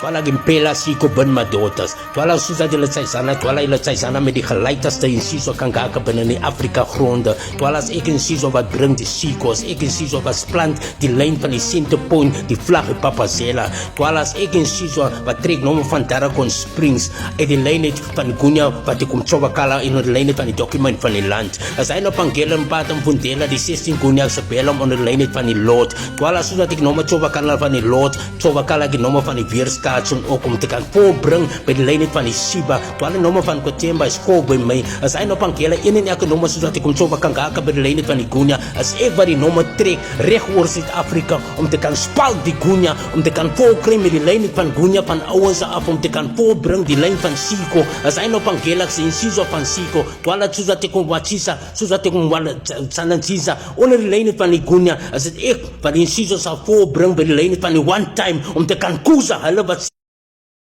twala gimpela siko bin madotas twala soos dat hulle sy sana twala hulle sy sana met die geleidste en siso kan gaka binne die Afrika gronde twala as ek en siso wat bring die sikos ek en siso wat plant die lyn van die center point die vlag en papazela twala as ek en siso wat trek nomme van Dragon Springs uit die lyn het van Gunya wat ek kom Tsovakala in die lyn het van die dokument van die land as hy nou Pangela Mpata Mfundela die 16 Gunya se belom onder die lyn het van die lot twala soos dat ek nomme Tsovakala van die lot Tsovakala die nomme van die weerskaatsing ook om te kan voorbring by die lyn van die Siba twala nomme van Kotemba is koop by my as hy nou Pangela een en elke nomme soos dat ek kom Tsovakanga by die lyn van die Gunya as ek wat die nomme trek reg oor Suid-Afrika om te kan spalt die Gunya om te kan voorkry met die lyn van Gunya van ouens af om te kan voorbring die lyn van Siko as hy nou Pangela sien Siso van Siko twala soos dat ek kom Wachisa soos dat ek kom Sanantsisa onder die lyn van die Gunya as dit ek wat die Siso sal voorbring by die lyn van die one time om te kan koesa hulle wat